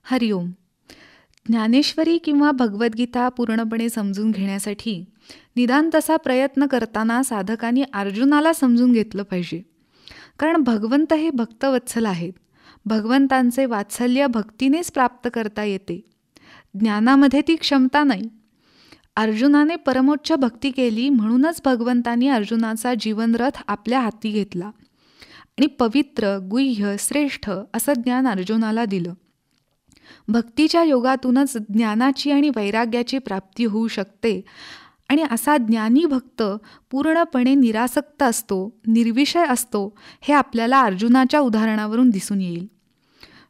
हरिओम. ज्ञानेश्वरी किंवा भगवद्गीता पूर्णपणे समजून घेण्यासाठी निदान तसा प्रयत्न करताना साधकांनी अर्जुनाला समजून घेतलं पाहिजे. कारण भगवंत हे भक्तवत्सल आहेत. भगवंतांचे वात्सल्य भक्तीनेच प्राप्त करता येते. ज्ञानामध्ये ती क्षमता नाही. अर्जुनाने परमोच्च भक्ती केली म्हणूनच भगवंतांनी अर्जुनाचा जीवनरथ आपल्या हाती घेतला आणि पवित्र, गुह्य, श्रेष्ठ असं ज्ञान अर्जुनाला दिलं. भक्तीच्या योगातूनच ज्ञानाची आणि वैराग्याची प्राप्ती होऊ शकते आणि असा ज्ञानी भक्त पूर्णपणे निरासक्त असतो, निर्विषय असतो, हे आपल्याला अर्जुनाच्या उदाहरणावरून दिसून येईल.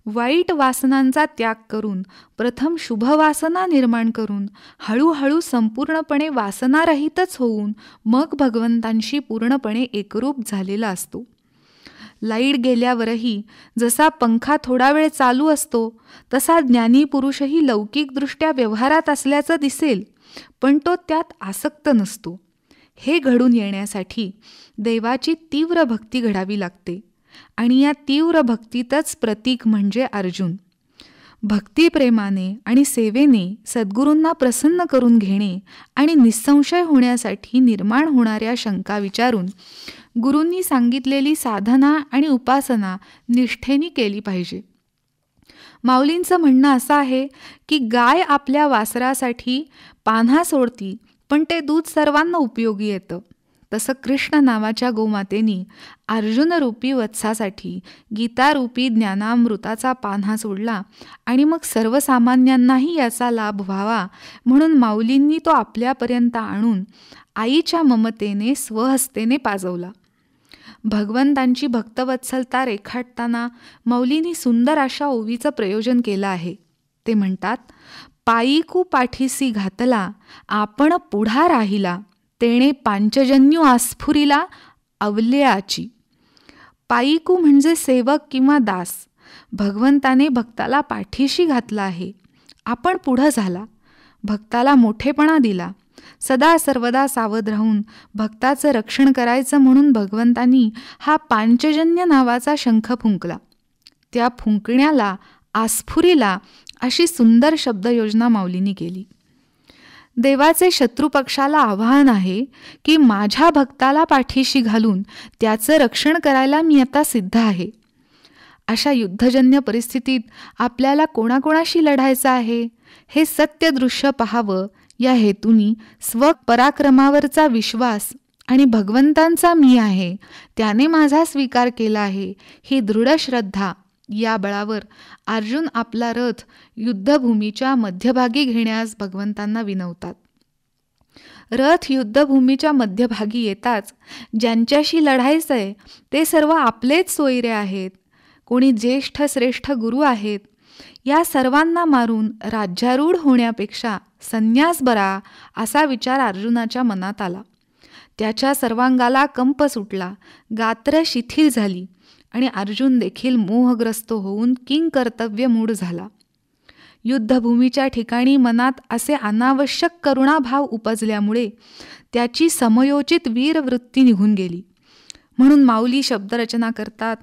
वाईट वासनांचा त्याग करून प्रथम शुभ वासना निर्माण करून हळूहळू संपूर्णपणे वासनारहितच होऊन मग भगवंतांशी पूर्णपणे एकरूप झालेला असतो. लाईट गेल्यावरही जसा पंखा थोडा वेळ चालू असतो तसा ज्ञानी पुरुषही लौकिकदृष्ट्या व्यवहारात असल्याचं दिसेल, पण तो त्यात आसक्त नसतो. हे घडून येण्यासाठी देवाची तीव्र भक्ती घडावी लागते आणि या तीव्र भक्तीतच प्रतीक म्हणजे अर्जुन. भक्तिप्रेमाने आणि सेवेने सद्गुरूंना प्रसन्न करून घेणे आणि निस्संशय होण्यासाठी निर्माण होणाऱ्या शंका विचारून गुरूंनी सांगितलेली साधना आणि उपासना निष्ठेने केली पाहिजे. माऊलींचं म्हणणं असं आहे की गाय आपल्या वासरासाठी पान्हा सोडती, पण ते दूध सर्वांना उपयोगी येतं. तसं कृष्ण नावाच्या गोमातेनी अर्जुनरूपी वत्सासाठी गीतारूपी ज्ञानामृताचा पान्हा सोडला आणि मग सर्वसामान्यांनाही याचा लाभ व्हावा म्हणून माऊलींनी तो आपल्यापर्यंत आणून आईच्या ममतेने स्वहस्तेने पाजवला. भगवंतांची भक्तवत्सलता रेखाटताना माऊलींनी सुंदर अशा ओवीचं प्रयोजन केलं आहे. ते म्हणतात, पायीकू पाठीसी घातला आपण पुढा राहिला, तेणे पांचजन्यू आस्फुरिला अवल्याची. पायीकू म्हणजे सेवक किंवा दास. भगवंताने भक्ताला पाठीशी घातला आहे. आपण पुढं झाला, भक्ताला मोठेपणा दिला. सदा सर्वदा सावध राहून भक्ताचं रक्षण करायचं म्हणून भगवंतांनी हा पांचजन्य नावाचा शंख फुंकला. त्या फुंकण्याला आस्फुरिला अशी सुंदर शब्दयोजना माऊलींनी केली. देवाचे शत्रुपक्षाला आव्हान आहे की माझ्या भक्ताला पाठीशी घालून त्याचं रक्षण करायला मी आता सिद्ध आहे. अशा युद्धजन्य परिस्थितीत आपल्याला कोणाकोणाशी लढायचं आहे हे सत्य दृश्य पाहावं या हेतूनी स्वपराक्रमावरचा विश्वास आणि भगवंतांचा मी आहे, त्याने माझा स्वीकार केला आहे, ही दृढ श्रद्धा या बळावर अर्जुन आपला रथ युद्धभूमीच्या मध्यभागी घेण्यास भगवंतांना विनवतात. रथ युद्धभूमीच्या मध्यभागी येताच ज्यांच्याशी लढायचंय ते सर्व आपलेच सोयरे आहेत, कोणी ज्येष्ठ श्रेष्ठ गुरु आहेत. या सर्वांना मारून राज्यारूढ होण्यापेक्षा संन्यास बरा असा विचार अर्जुनाच्या मनात आला. त्याच्या सर्वांगाला कंप सुटला, गात्र शिथिल झाली आणि अर्जुन देखील मोहग्रस्त होऊन किंकर्तव्य मूढ झाला. युद्धभूमीच्या ठिकाणी मनात असे अनावश्यक करुणाभाव उपजल्यामुळे त्याची समयोचित वीरवृत्ती निघून गेली. म्हणून माऊली शब्दरचना करतात,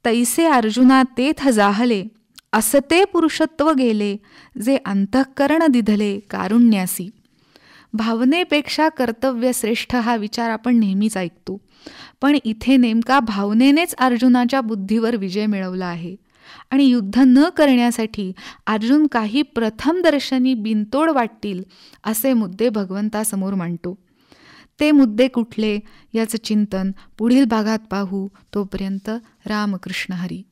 तैसे अर्जुना तेथ जाहले, असते पुरुषत्व गेले, जे अंतःकरण दिधले कारुण्यासी. भावनेपेक्षा कर्तव्य श्रेष्ठ हा विचार आपण नेहमीच ऐकतो, पण इथे नेमका भावनेनेच अर्जुनाच्या बुद्धीवर विजय मिळवला आहे आणि युद्ध न करण्यासाठी अर्जुन काही प्रथमदर्शनी बिनतोड वाटतील असे मुद्दे भगवंतासमोर मांडतो. ते मुद्दे कुठले याचं चिंतन पुढील भागात पाहू. तोपर्यंत रामकृष्ण हरी.